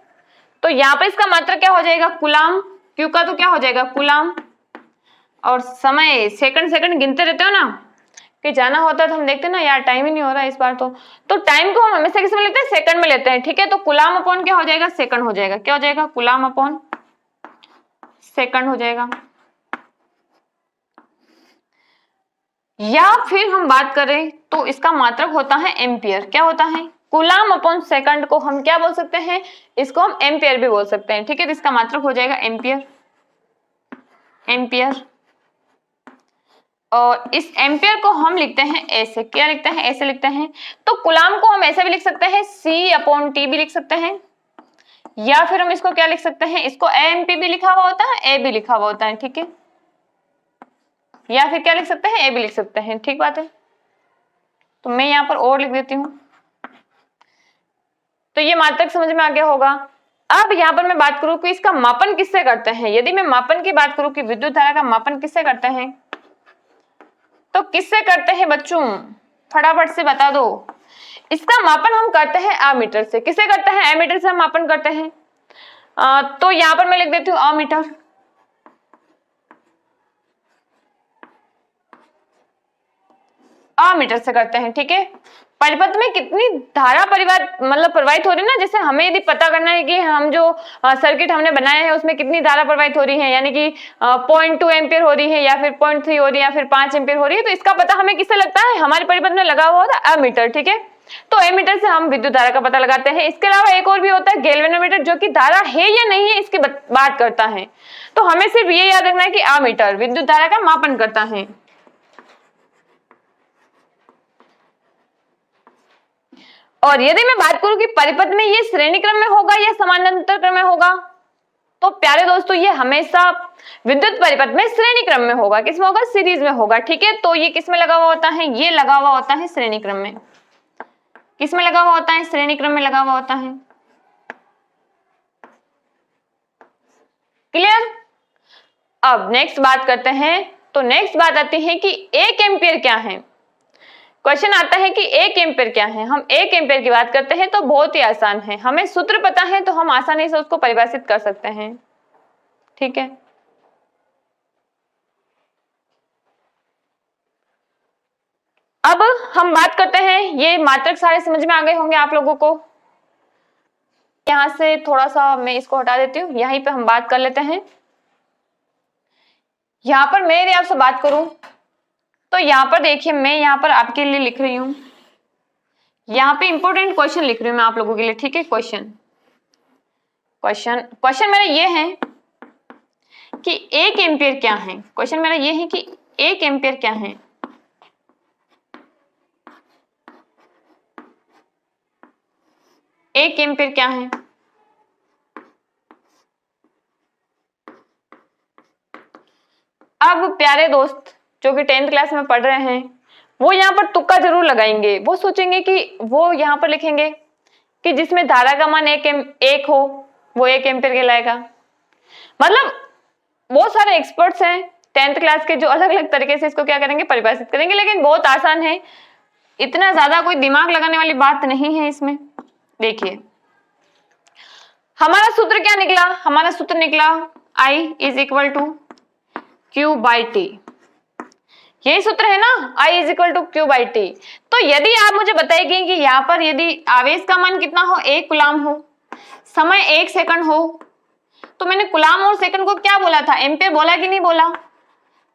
Speaker 1: तो यहाँ पे इसका मात्रक क्या हो जाएगा, कूलाम। Q का तो क्या हो जाएगा, कूलाम। और समय सेकंड गिनते रहते हो ना, कि जाना होता है तो हम देखते हैं ना, यार टाइम ही नहीं हो रहा है इस बार। तो टाइम को हम हमेशा किस में लेते हैं, सेकंड में लेते हैं। ठीक है, तो कूलाम अपॉन क्या हो जाएगा, सेकंड हो जाएगा। क्या हो जाएगा, कूलाम अपॉन सेकंड हो जाएगा। या फिर हम बात करें तो इसका मात्रक होता है एम्पियर। क्या होता है? कूलाम अपॉन सेकंड को हम क्या बोल सकते हैं? इसको हम एम्पियर भी बोल सकते हैं। ठीक है, तो इसका मात्रक हो जाएगा एम्पियर। एम्पियर, और इस एम्पियर को हम लिखते हैं ऐसे। क्या लिखते हैं? ऐसे लिखते हैं। तो कूलाम को हम ऐसे भी लिख सकते हैं, C अपॉन T भी लिख सकते हैं, या फिर हम इसको क्या लिख सकते हैं? इसको एएमपी भी लिखा हुआ होता है, ए भी लिखा हुआ होता है। ठीक है, या फिर क्या लिख सकते हैं? ए भी लिख सकते हैं। ठीक बात है, तो मैं यहाँ पर और लिख देती हूँ। तो ये मात्रक समझ में आ गया होगा। अब यहाँ पर मैं बात करूं कि इसका मापन किससे करते हैं। यदि मैं मापन की बात करूं कि विद्युत धारा का मापन किससे करते हैं, तो किससे करते हैं बच्चों? फटाफट से बता दो। इसका मापन हम करते हैं अमीटर से। किससे करते हैं? एमीटर से हम मापन करते हैं। तो यहाँ पर मैं लिख देती हूँ अमीटर। अमीटर से करते हैं। ठीक है, परिपथ में कितनी धारा प्रवाहित हो रही है ना, जैसे हमें यदि पता करना है कि हम जो सर्किट हमने बनाया है उसमें कितनी धारा प्रवाहित हो रही है, यानी कि 0.2 एम्पियर हो रही है, या फिर 0.3 हो रही है, या फिर 5 एम्पियर हो रही है, तो इसका पता हमें किससे लगता है? हमारे परिपथ में लगा हुआ होता है अमीटर। ठीक है, तो एमीटर से हम विद्युत धारा का पता लगाते हैं। इसके अलावा एक और भी होता है गैल्वेनोमीटर, जो कि धारा है या नहीं है इसकी बात करता है। तो हमें सिर्फ ये याद रखना है कि अमीटर विद्युत धारा का मापन करता है। और यदि मैं बात करूं कि परिपथ में ये श्रेणी क्रम में होगा या समानांतर क्रम में होगा, तो प्यारे दोस्तों ये हमेशा विद्युत परिपथ में श्रेणी क्रम में होगा। किस में होगा? सीरीज में होगा। ठीक है, तो ये किस में लगा हुआ होता है? ये लगा हुआ होता है श्रेणी क्रम में। किस में लगा हुआ होता है? श्रेणी क्रम में लगा हुआ होता है। क्लियर? अब नेक्स्ट बात करते हैं। तो नेक्स्ट बात आती है कि 1 एम्पियर क्या है। क्वेश्चन आता है कि 1 एम्पियर क्या है। हम 1 एम्पियर की बात करते हैं तो बहुत ही आसान है, हमें सूत्र पता है तो हम आसानी से उसको परिभाषित कर सकते हैं। ठीक है, अब हम बात करते हैं, ये मात्रक सारे समझ में आ गए होंगे आप लोगों को। यहां से थोड़ा सा मैं इसको हटा देती हूँ, यहीं पे हम बात कर लेते हैं। यहां पर मैं यदि आपसे बात करूं तो यहां पर देखिए, मैं यहां पर आपके लिए लिख रही हूं, यहाँ पे इंपॉर्टेंट क्वेश्चन लिख रही हूँ मैं आप लोगों के लिए। ठीक है, क्वेश्चन मेरा ये है कि 1 एम्पियर क्या है। क्वेश्चन मेरा ये है कि 1 एम्पियर क्या है। एक एम्पियर क्या है? अब प्यारे दोस्त जो कि 10th क्लास में पढ़ रहे हैं, वो यहाँ पर तुक्का जरूर लगाएंगे। वो सोचेंगे कि वो यहाँ पर लिखेंगे कि जिसमें धारा का मान एक हो वो 1 एम्पियर कहलाएगा। मतलब बहुत सारे एक्सपर्ट्स हैं 10th क्लास के जो अलग अलग तरीके से इसको क्या करेंगे? परिभाषित करेंगे, लेकिन बहुत आसान है, इतना ज्यादा कोई दिमाग लगाने वाली बात नहीं है इसमें। देखिए हमारा सूत्र क्या निकला? हमारा सूत्र निकला I is equal to Q by T. यही सूत्र है ना, I is equal to Q by T. तो यदि आप मुझे बताएंगे कि यहाँ पर यदि आवेश का मान कितना हो, 1 कूलाम हो, समय 1 सेकंड हो, तो मैंने कूलाम और सेकंड को क्या बोला था? एम्पियर बोला कि नहीं बोला?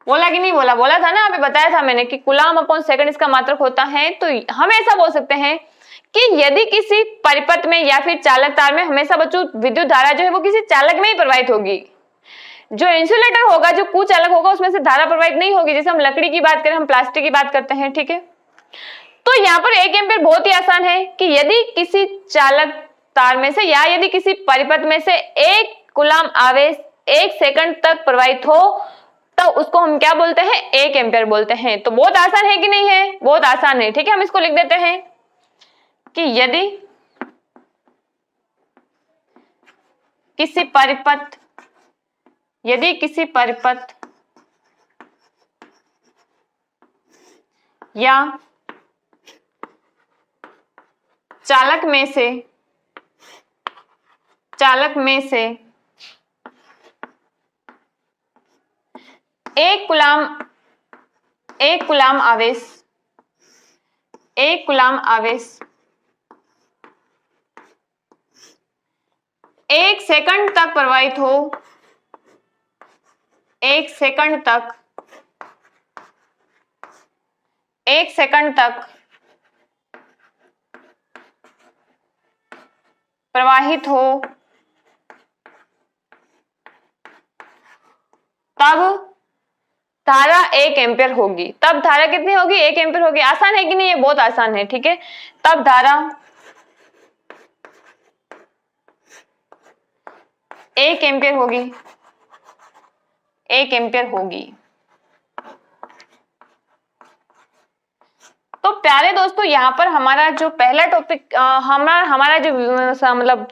Speaker 1: बोला कि नहीं बोला? बोला था ना, अभी बताया था मैंने कि कूलाम अपॉन सेकंड इसका मात्रक होता है। तो हम ऐसा बोल सकते हैं कि यदि किसी परिपथ में या फिर चालक तार में हमेशा बच्चों विद्युत धारा जो है वो किसी चालक में ही प्रवाहित होगी। जो इंसुलेटर होगा, जो कुचालक होगा, उसमें से धारा प्रवाहित नहीं होगी। जैसे हम लकड़ी की बात करें, हम प्लास्टिक की बात करते हैं। ठीक है, तो यहाँ पर 1 एम्पियर बहुत ही आसान है कि यदि किसी चालक तार में से या यदि किसी परिपथ में से 1 कूलाम आवेश 1 सेकंड तक प्रवाहित हो तो उसको हम क्या बोलते हैं? 1 एम्पियर बोलते हैं। तो बहुत आसान है कि नहीं है? बहुत आसान है। ठीक है, हम इसको लिख देते हैं कि यदि किसी परिपथ या चालक में से 1 कूलाम आवेश 1 सेकंड तक प्रवाहित हो, 1 सेकंड तक, 1 सेकंड तक प्रवाहित हो तब धारा 1 एम्पियर होगी। तब धारा कितनी होगी? 1 एम्पियर होगी। आसान है कि नहीं? ये बहुत आसान है, ठीक है। तब धारा 1 एम्पियर होगी, 1 एम्पियर होगी। तो प्यारे दोस्तों, यहाँ पर हमारा जो पहला टॉपिक हमारा जो मतलब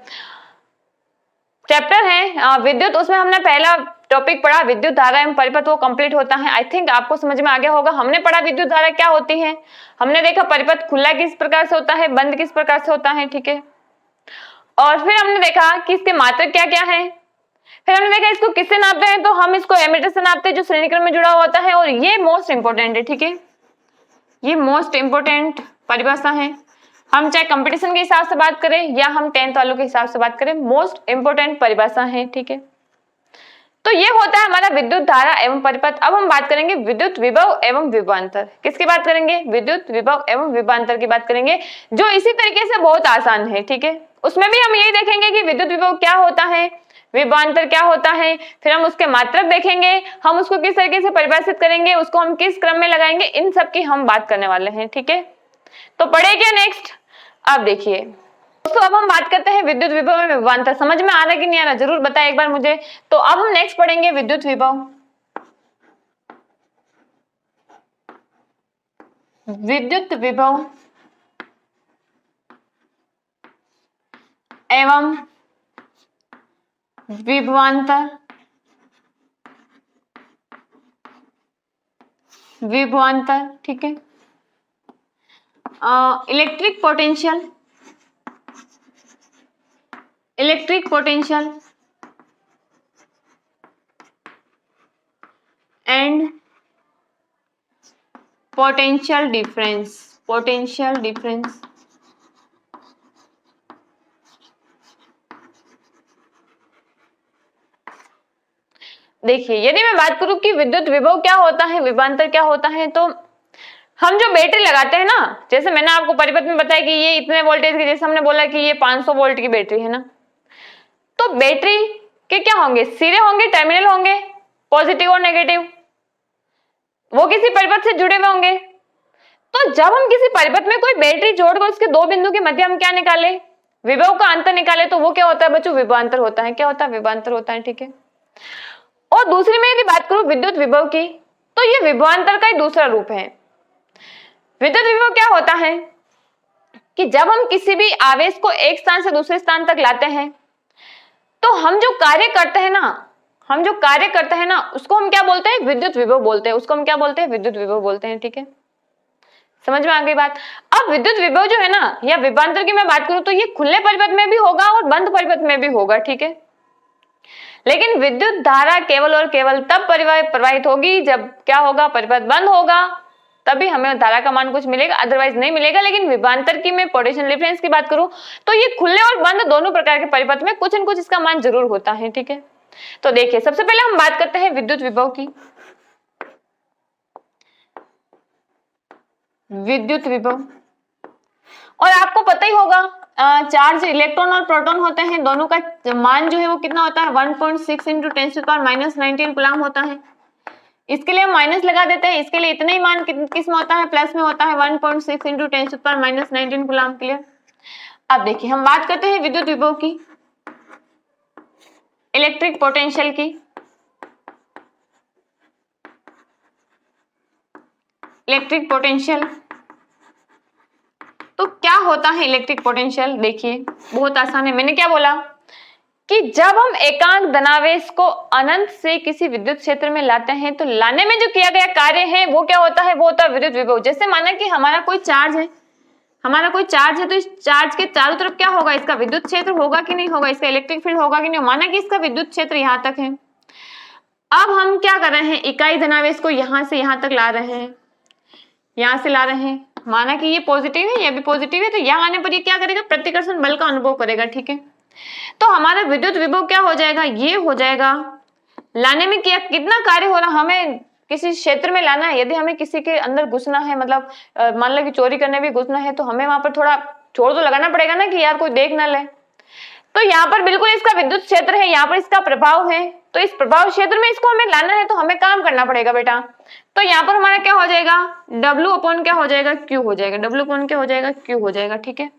Speaker 1: चैप्टर है विद्युत, उसमें हमने पहला टॉपिक पढ़ा विद्युत धारा एवं परिपथ, वो कंप्लीट होता है। आई थिंक आपको समझ में आ गया होगा। हमने पढ़ा विद्युत धारा क्या होती है, हमने देखा परिपथ खुला किस प्रकार से होता है, बंद किस प्रकार से होता है, ठीक है। और फिर हमने देखा कि इसके मात्रक क्या क्या है। फिर हमने देखा इसको किससे नापते हैं, तो हम इसको एमीटर से नापते हैं जो श्रेणी क्रम में जुड़ा हुआ होता है। और ये मोस्ट इंपोर्टेंट है, ठीक है, ये मोस्ट इंपोर्टेंट परिभाषा है। हम चाहे कंपटीशन के हिसाब से बात करें या हम 10th वालों के हिसाब से बात करें, मोस्ट इंपोर्टेंट परिभाषा है, ठीक है। तो ये होता है हमारा विद्युत धारा एवं परिपथ। अब हम बात करेंगे विद्युत विभव एवं विभवांतर। किसकी बात करेंगे? विद्युत विभव एवं विभवांतर की बात करेंगे, जो इसी तरीके से बहुत आसान है, ठीक है। उसमें भी हम यही देखेंगे कि विद्युत विभव क्या होता है, विभवांतर क्या होता है, फिर हम उसके मात्रक देखेंगे, हम उसको किस तरीके से परिभाषित करेंगे, उसको हम किस क्रम में लगाएंगे, इन सब की हम बात करने वाले हैं, ठीक है। तो पढ़े क्या नेक्स्ट? अब देखिए दोस्तों, अब हम बात करते हैं विद्युत विभव एवं विभवांतर। समझ में आ रहा है कि नहीं आ रहा, जरूर बताएं एक बार मुझे। तो अब हम नेक्स्ट पढ़ेंगे विद्युत विभव, विद्युत विभव एवं विभवांतर, विभवांतर, ठीक है। Electric potential, electric potential and potential difference, potential difference. देखिए, यदि मैं बात करूं कि विद्युत विभव क्या होता है, विभवांतर क्या होता है, तो हम जो बैटरी लगाते हैं ना, जैसे मैंने आपको परिपथ में बताया कि ये इतने वोल्टेज की, जैसे हमने बोला कि ये 500 वोल्ट की बैटरी है ना, तो बैटरी के क्या होंगे? सिरे होंगे, टर्मिनल होंगे, पॉजिटिव और नेगेटिव, वो किसी परिपथ से जुड़े हुए होंगे। तो जब हम किसी परिपथ में कोई बैटरी जोड़कर उसके दो बिंदु के मध्य हम क्या निकाले? विभव का अंतर निकाले, तो वो क्या होता है बच्चों? विभवांतर होता है। क्या होता है? विभवांतर होता है, ठीक है। और दूसरी में यदि बात करूं विद्युत विभव की, तो ये विभवांतर का ही दूसरा रूप है। विद्युत विभव क्या होता है कि जब हम किसी भी आवेश को एक स्थान से दूसरे स्थान तक लाते हैं, तो हम जो कार्य करते हैं ना, उसको हम क्या बोलते हैं? विद्युत विभव बोलते हैं। उसको हम क्या बोलते हैं? विद्युत विभव बोलते हैं, ठीक है। समझ में आ गई बात? अब विद्युत विभव जो है ना, या विभवांतर की मैं बात करूं, तो ये खुले परिपथ में भी होगा और बंद परिपथ में भी होगा, ठीक है। लेकिन विद्युत धारा केवल और केवल तब प्रवाहित होगी जब क्या होगा? परिपथ बंद होगा, तभी हमें धारा का मान कुछ मिलेगा, अदरवाइज नहीं मिलेगा। लेकिन विभवांतर की मैं पोटेंशियल डिफरेंस की बात करूं, तो ये खुले और बंद दोनों प्रकार के परिपथ में कुछ न कुछ इसका मान जरूर होता है, ठीक है। तो देखिए, सबसे पहले हम बात करते हैं विद्युत विभव की। विद्युत विभव, और आपको पता ही होगा चार्ज इलेक्ट्रॉन और प्रोटॉन होते हैं, दोनों का मान जो है वो कितना होता है? 1.6 × 10⁻⁻19 कूलम होता है। इसके लिए हम माइनस लगा देते हैं, इसके लिए इतना ही मान किस में होता है? प्लस में होता है, 1.6 × 10⁻⁻19 कूलम के लिए। अब देखिए, हम बात करते हैं विद्युत विभव की, इलेक्ट्रिक पोटेंशियल की। इलेक्ट्रिक पोटेंशियल, तो क्या होता है इलेक्ट्रिक पोटेंशियल? देखिए, बहुत आसान है। मैंने क्या बोला कि जब हम एकांक धनावेश को अनंत से किसी विद्युत क्षेत्र में लाते हैं, तो लाने में जो किया गया कार्य है वो क्या होता है? वो होता है विद्युत विभव। जैसे माना कि हमारा कोई चार्ज है, तो इस चार्ज के चारों तरफ क्या होगा? इसका विद्युत क्षेत्र होगा कि नहीं होगा? इसका इलेक्ट्रिक फील्ड होगा कि नहीं? माना कि इसका विद्युत क्षेत्र यहाँ तक है। अब हम क्या कर रहे हैं? इकाई धनावेश को यहाँ से यहाँ तक ला रहे हैं, यहाँ से ला रहे हैं। माना कि ये पॉजिटिव है, ये भी पॉजिटिव है, तो यहाँ आने पर ये क्या करेगा? प्रतिकर्षण बल का अनुभव करेगा, ठीक है। तो हमारा विद्युत विभव क्या हो जाएगा? ये हो जाएगा, लाने में किया कितना कार्य हो रहा, हमें किसी क्षेत्र में लाना है, यदि हमें किसी के अंदर घुसना है, मतलब मान लो कि चोरी करने भी घुसना है, तो हमें वहां पर थोड़ा जोर तो लगाना पड़ेगा ना कि यार कोई देख ना ले। तो यहाँ पर बिल्कुल इसका विद्युत क्षेत्र है, यहाँ पर इसका प्रभाव है, तो इस प्रभाव क्षेत्र में इसको हमें लाना है तो हमें काम करना पड़ेगा बेटा। तो यहाँ पर हमारा क्या हो जाएगा, W अपॉन क्या हो जाएगा, Q हो जाएगा, W अपॉन क्या हो जाएगा, Q हो जाएगा। ठीक है,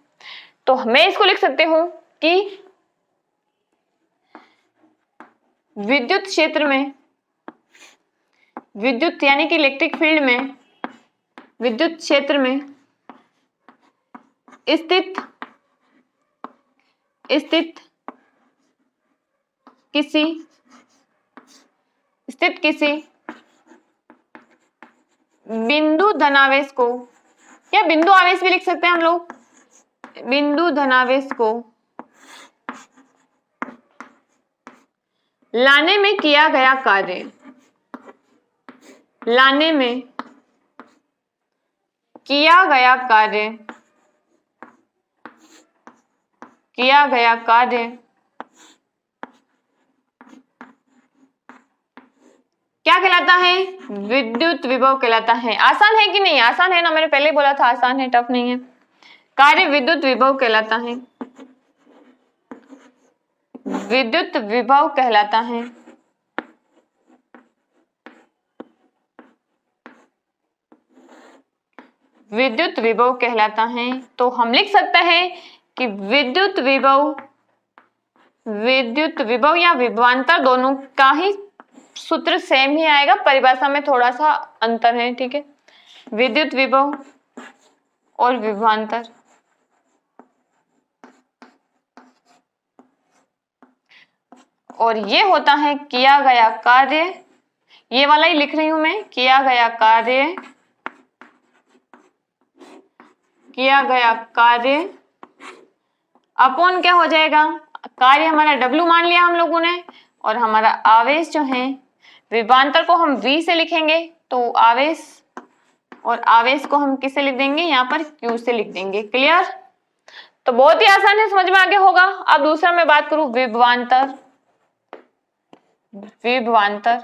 Speaker 1: तो मैं इसको लिख सकती हूँ कि विद्युत क्षेत्र में, विद्युत यानी कि इलेक्ट्रिक फील्ड में, विद्युत क्षेत्र में स्थित किसी बिंदु धनावेश को, या बिंदु आवेश भी लिख सकते हैं हम लोग, बिंदु धनावेश को लाने में किया गया कार्य, लाने में किया गया कार्य, किया गया कार्य क्या कहलाता है, विद्युत विभव कहलाता है। आसान है कि नहीं, आसान है ना, मैंने पहले बोला था आसान है, टफ नहीं है। कार्य विद्युत विभव कहलाता है, विद्युत विभव कहलाता है। विद्युत विभव कहलाता है। तो हम लिख सकते हैं कि विद्युत विभव या विभवांतर दोनों का ही सूत्र सेम ही आएगा, परिभाषा में थोड़ा सा अंतर है। ठीक है, विद्युत विभव और विभवांतर, और ये होता है किया गया कार्य, ये वाला ही लिख रही हूं मैं, किया गया कार्य, किया गया कार्य अपॉन क्या हो जाएगा, कार्य हमारा W मान लिया हम लोगों ने, और हमारा आवेश जो है, विभवांतर को हम V से लिखेंगे, तो आवेश, और आवेश को हम किससे लिख देंगे, यहाँ पर Q से लिख देंगे। क्लियर? तो बहुत ही आसान है, समझ में आ गया होगा। अब दूसरा मैं बात करूं विभवांतर, विभवांतर,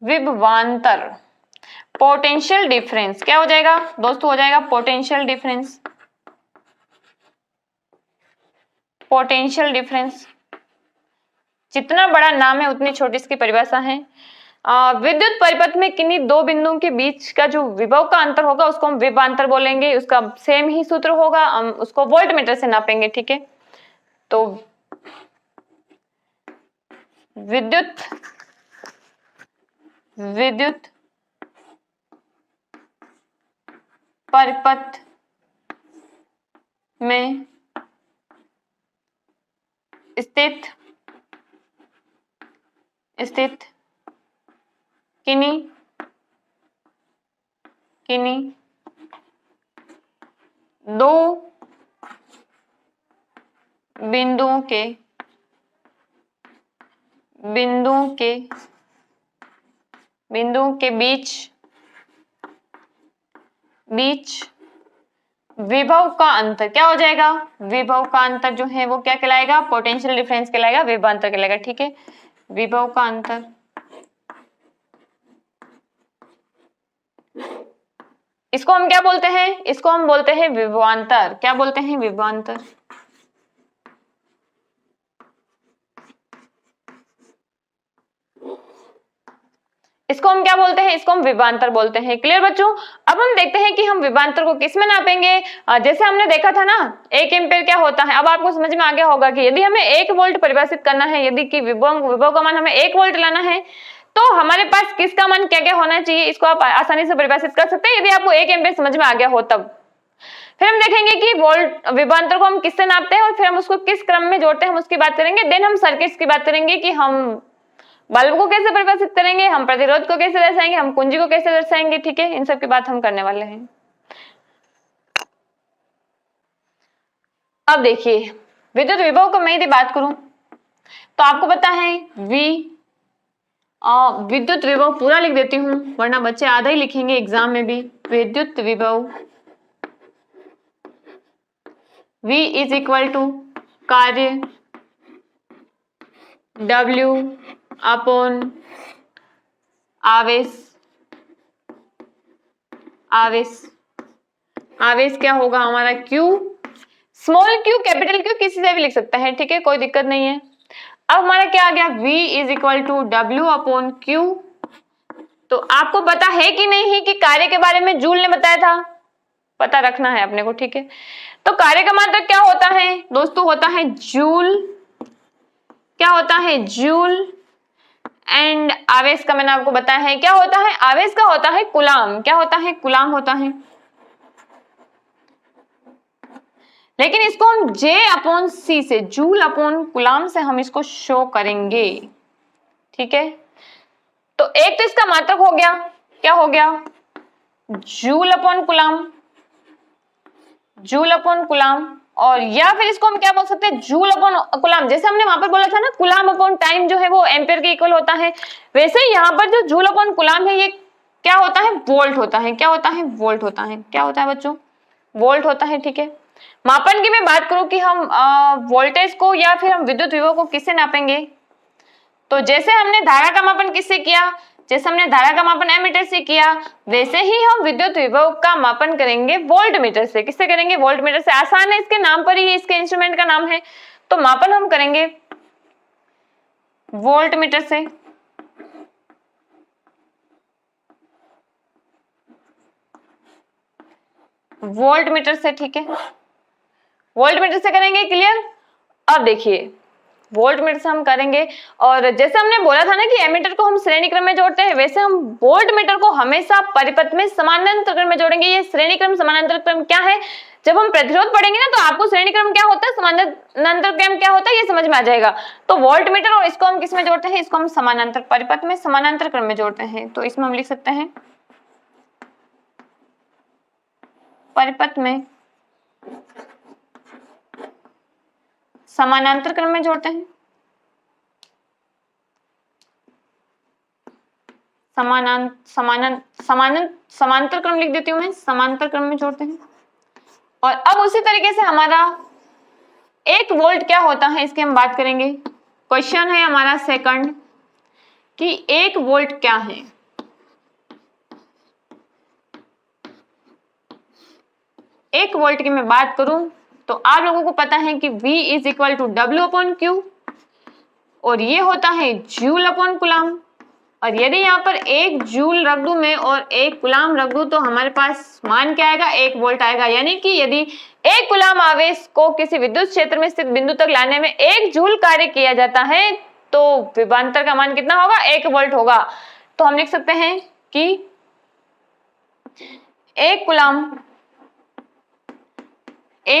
Speaker 1: विभवांतर पोटेंशियल डिफरेंस क्या हो जाएगा दोस्तों, हो जाएगा पोटेंशियल डिफरेंस, पोटेंशियल डिफरेंस। जितना बड़ा नाम है उतनी छोटी इसकी परिभाषा है। विद्युत परिपथ में किन्हीं दो बिंदुओं के बीच का जो विभव का अंतर होगा उसको हम विभवांतर बोलेंगे, उसका सेम ही सूत्र होगा, हम उसको वोल्टमीटर से नापेंगे। ठीक है, तो विद्युत परिपथ में स्थित किन्हीं दो बिंदुओं के बीच विभव का अंतर क्या हो जाएगा, विभव का अंतर जो है वो क्या कहलाएगा, पोटेंशियल डिफरेंस कहलाएगा, विभवांतर कहलाएगा। ठीक है, विभव का अंतर, इसको हम क्या बोलते हैं, इसको हम बोलते हैं विभवांतर। क्या बोलते हैं, विभवांतर। इसको हम क्या बोलते हैं, इसको हम विभवांतर बोलते हैं। क्लियर बच्चों? अब हम देखते हैं कि हम विभवांतर को किस में नापेंगे। जैसे हमने देखा था ना 1 एम्पीयर क्या होता है, अब आपको समझ में आ गया होगा कि यदि हमें 1 वोल्ट परिभाषित करना है, यदि कि विभव का मान हमें 1 वोल्ट लाना है, तो हमारे पास किसका मान क्या क्या होना चाहिए, इसको आप आसानी से परिभाषित कर सकते हैं यदि आपको 1 एम्पीयर समझ में आ गया हो तब। फिर हम देखेंगे कि वोल्ट विभवांतर को हम किससे नापते हैं और फिर हम उसको किस क्रम में जोड़ते हैं, हम उसकी बात करेंगे। देन हम सर्किट्स की बात करेंगे कि हम बल्ब को कैसे परिभाषित करेंगे, हम प्रतिरोध को कैसे दर्शाएंगे, हम कुंजी को कैसे दर्शाएंगे। ठीक है, इन सब की बात हम करने वाले हैं। अब देखिए विद्युत विभव को मैं यदि बात करूं तो आपको पता है विद्युत विभव पूरा लिख देती हूं, वरना बच्चे आधा ही लिखेंगे एग्जाम में भी। विद्युत विभव V इज इक्वल टू कार्य W अपॉन आवेश, आवेश, आवेश क्या होगा हमारा Q, small q capital Q किसी से भी लिख सकता है, ठीक है, कोई दिक्कत नहीं है। अब हमारा क्या आ गया, V is equal to W upon Q. तो आपको पता है कि नहीं है कि कार्य के बारे में जूल ने बताया था, पता रखना है अपने को, ठीक है। तो कार्य का मात्रक क्या होता है दोस्तों, होता है जूल, क्या होता है जूल। एंड आवेश का मैंने आपको बताया है क्या होता है, आवेश का होता है कुलाम, क्या होता है, कुलाम होता है। लेकिन इसको हम J अपॉन C से, जूल अपॉन कुलाम से हम इसको शो करेंगे, ठीक है। तो एक तो इसका मात्रक हो गया, क्या हो गया, जूल अपॉन कुलाम, जूल अपॉन कुलाम। और या फिर इसको हम क्या बोल सकते हैं, जूल अपॉन कुलाम, जैसे हमने वहां पर बोला था ना कुलाम अपॉन टाइम जो है वो एम्पियर के इक्वल होता है, वैसे ही यहाँ पर जो जूल अपॉन कुलाम है ये क्या होता है, वोल्ट होता है, क्या होता है, वोल्ट होता है, क्या होता है बच्चों, वोल्ट होता है, ठीक है। मापन की मैं बात करूं कि हम वोल्टेज को या फिर हम विद्युत विभव को किससे नापेंगे, तो जैसे हमने धारा का मापन किससे किया, जैसे हमने धारा का मापन एमीटर से किया, वैसे ही हम विद्युत विभव का मापन करेंगे वोल्ट मीटर से। किससे करेंगे, वोल्ट मीटर से। आसान है, इसके नाम पर ही इसके इंस्ट्रूमेंट का नाम है, तो मापन हम करेंगे वोल्ट मीटर से। वोल्ट मीटर से, ठीक है, वोल्ट मीटर से करेंगे, क्लियर। अब देखिए वोल्ट मीटर से हम करेंगे, और जैसे हमने बोला था ना कि एमीटर को हम श्रेणी क्रम में जोड़ते हैं, वैसे हम वोल्ट मीटर को हमेशा परिपथ में समानांतर क्रम में जोड़ेंगे। ये श्रेणी क्रम समानांतर क्रम क्या है, जब हम प्रतिरोध पढ़ेंगे ना तो आपको श्रेणी क्रम क्या होता है, समानांतर क्रम क्या होता है, ये समझ में आ जाएगा। तो वोल्ट मीटर और इसको हम किस में जोड़ते हैं, इसको हम समानांतर परिपथ में समानांतर क्रम में जोड़ते हैं। तो इसमें हम लिख सकते हैं परिपथ में समानांतर क्रम में जोड़ते हैं, समांतर क्रम लिख देती हूं मैं, समांतर क्रम में जोड़ते हैं। और अब उसी तरीके से हमारा 1 वोल्ट क्या होता है इसकी हम बात करेंगे। क्वेश्चन है हमारा सेकंड कि 1 वोल्ट क्या है। 1 वोल्ट की मैं बात करूं तो आप लोगों को पता है कि V is equal to W upon Q, और ये होता है जूल अपॉन कुलाम। और यदि यहाँ पर 1 जूल रख दूं मैं और 1 कुलाम रख दूं तो हमारे पास मान क्या आएगा, 1 वोल्ट आएगा। यानी कि यदि 1 कुलाम आवेश को किसी विद्युत क्षेत्र में स्थित बिंदु तक लाने में 1 जूल कार्य किया जाता है तो विभवांतर का मान कितना होगा, 1 वोल्ट होगा। तो हम लिख सकते हैं कि 1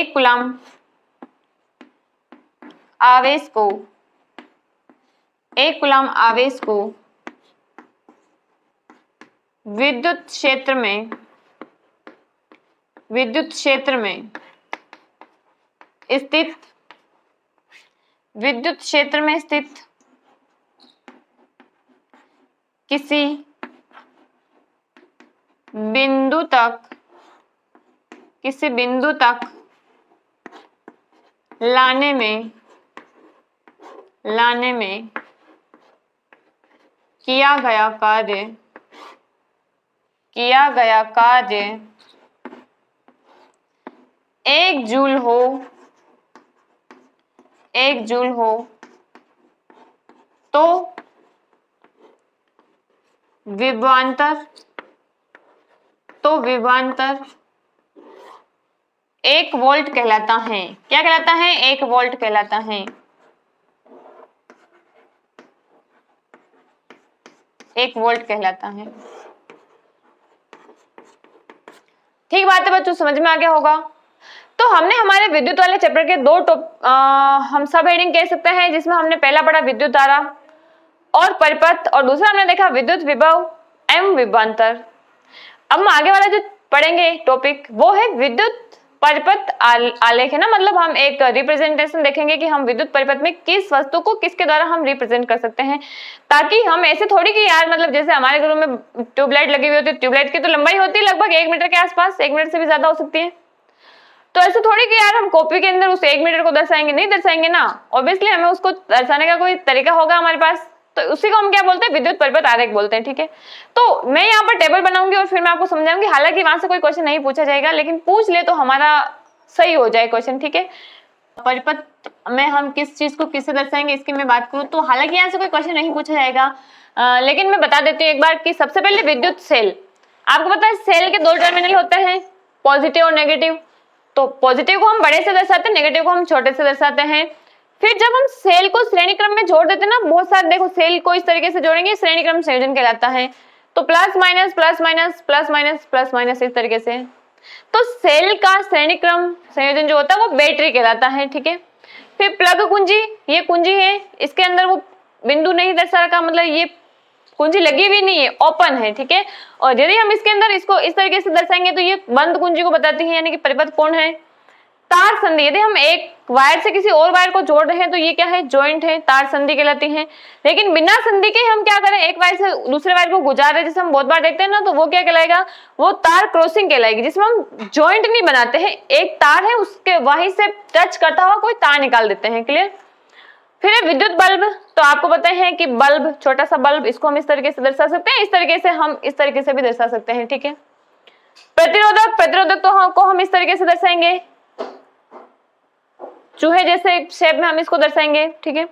Speaker 1: कुलाम आवेश को, 1 कुलाम आवेश को विद्युत क्षेत्र में स्थित किसी बिंदु तक लाने में किया गया कार्य 1 जूल हो तो विभवांतर 1 वोल्ट कहलाता है। क्या कहलाता है, 1 वोल्ट कहलाता है। 1 वोल्ट कहलाता है। ठीक बात है बच्चों, समझ में आ गया होगा। तो हमने हमारे विद्युत वाले चैप्टर के 2 हम सब हेडिंग कह सकते हैं, जिसमें हमने पहला पढ़ा विद्युत धारा और परिपथ, और दूसरा हमने देखा विद्युत विभव एवं विभवांतर। अब हम आगे वाला जो पढ़ेंगे टॉपिक वो है विद्युत परिपथ आलेख, है ना। मतलब हम एक रिप्रेजेंटेशन देखेंगे कि हम विद्युत परिपथ में किस वस्तु को किसके द्वारा हम रिप्रेजेंट कर सकते हैं, ताकि हम ऐसे थोड़ी कि यार मतलब जैसे हमारे घरों में ट्यूबलाइट लगी हुई होती है, ट्यूबलाइट की तो लंबाई होती है लगभग 1 मीटर के आसपास, 1 मीटर से भी ज्यादा हो सकती है। तो ऐसे थोड़ी कि यार हम कॉपी के अंदर उस 1 मीटर को दर्शाएंगे, नहीं दर्शाएंगे ना, ऑब्वियसली हमें उसको दर्शाने का कोई तरीका होगा हमारे पास, तो उसी को हम क्या बोलते हैं, विद्युत परिपथ आरेख बोलते हैं। ठीक है, तो मैं यहाँ पर टेबल बनाऊंगी और फिर मैं आपको समझाऊंगी, हालांकि वहां से कोई क्वेश्चन नहीं पूछा जाएगा, लेकिन पूछ ले तो हमारा सही हो जाए क्वेश्चन। ठीक है, परिपथ में हम किस चीज को किससे दर्शाएंगे इसकी मैं बात करूं तो हालांकि यहाँ से कोई क्वेश्चन नहीं पूछा जाएगा, लेकिन मैं बता देती हूँ एक बार कि सबसे पहले विद्युत सेल, आपको पता है सेल के 2 टर्मिनल होते हैं, पॉजिटिव और नेगेटिव। तो पॉजिटिव को हम बड़े से दर्शाते हैं, नेगेटिव को हम छोटे से दर्शाते हैं। फिर जब हम सेल को श्रेणी क्रम में जोड़ देते हैं ना, बहुत सारे देखो सेल को इस तरीके से जोड़ेंगे, श्रेणी क्रम संयोजन कहलाता है। तो plus minus plus minus plus minus plus minus इस तरीके से, तो सेल का श्रेणी क्रम संयोजन जो होता है वो बैटरी कहलाता है। ठीक है, फिर प्लग कुंजी, ये कुंजी है, इसके अंदर वो बिंदु नहीं दर्शा रखा, मतलब ये कुंजी लगी भी नहीं है, ओपन है। ठीक है, और यदि हम इसके अंदर इसको इस तरीके से दर्शाएंगे तो ये बंद कुंजी को बताती है, यानी कि परिपथ कौन है। तार संधि, यदि हम एक वायर से किसी और वायर को जोड़ रहे हैं तो ये क्या है, जॉइंट है, तार संधि कहलाती है। लेकिन बिना संधि के हम क्या करें, एक वायर से दूसरे वायर को गुजार रहे, जैसे हम बहुत बार देखते हैं ना, तो वो क्या कहलाएगा, वो तार क्रॉसिंग कहलाएगी, जिसमें हम जॉइंट नहीं बनाते हैं, एक तार है उसके वहीं से टच करता हुआ कोई तार निकाल देते हैं। क्लियर। फिर है विद्युत बल्ब, तो आपको पता है कि बल्ब, छोटा सा बल्ब, इसको हम इस तरीके से दर्शा सकते हैं, इस तरीके से हम इस तरीके से भी दर्शा सकते हैं। ठीक है, प्रतिरोधक, प्रतिरोधक तो हम इस तरीके से दर्शाएंगे, चूहे जैसे शेप में हम इसको दर्शाएंगे। ठीक है,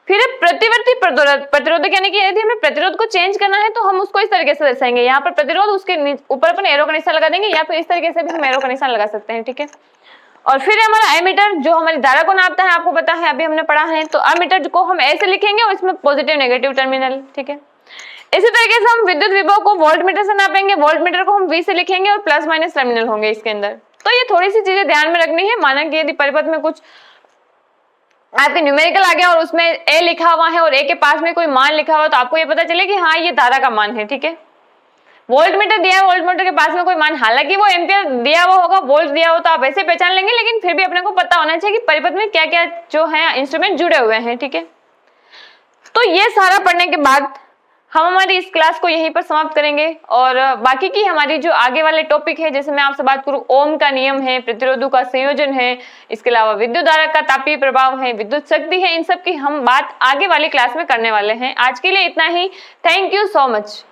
Speaker 1: फिर है प्रतिवर्ती प्रतिरोधक, यानी कि यदि हमें प्रतिरोध को चेंज करना है तो हम उसको इस तरीके से दर्शाएंगे, यहाँ पर प्रतिरोध, उसके ऊपर अपन एरो का निशान लगा देंगे, या फिर इस तरीके से भी हम एरो का निशान लगा सकते हैं। ठीक है, और फिर हमारा एमीटर जो हमारी धारा को नापता है, आपको पता है अभी हमने पढ़ा है, तो एमीटर को हम ऐसे लिखेंगे और इसमें पॉजिटिव नेगेटिव टर्मिनल। ठीक है, इसी तरीके से हम विद्युत विभव को वोल्टमीटर से नापेंगे, वोल्टमीटर को हम V से लिखेंगे और प्लस माइनस टर्मिनल होंगे इसके अंदर। तो ये थोड़ी सी चीजें ध्यान में रखनी है, माना कि यदि परिपथ में कुछ आपके न्यूमेरिकल आ गया और उसमें A लिखा हुआ है और A के पास में कोई मान लिखा हुआ, तो आपको ये पता चले कि हाँ ये धारा का मान है। ठीक है, वोल्टमीटर दिया है, वोल्टमीटर के पास में कोई मान, हालांकि वो एम्पियर दिया हुआ होगा, वोल्ट दिया हो तो आप ऐसे पहचान लेंगे, लेकिन फिर भी अपने को पता होना चाहिए कि परिपथ में क्या क्या जो है इंस्ट्रूमेंट जुड़े हुए हैं। ठीक है, तो ये सारा पढ़ने के बाद हम हमारी इस क्लास को यहीं पर समाप्त करेंगे, और बाकी की हमारी जो आगे वाले टॉपिक है, जैसे मैं आपसे बात करूं, ओम का नियम है, प्रतिरोधों का संयोजन है, इसके अलावा विद्युत धारा का तापीय प्रभाव है, विद्युत शक्ति है, इन सब की हम बात आगे वाली क्लास में करने वाले हैं। आज के लिए इतना ही, थैंक यू सो मच।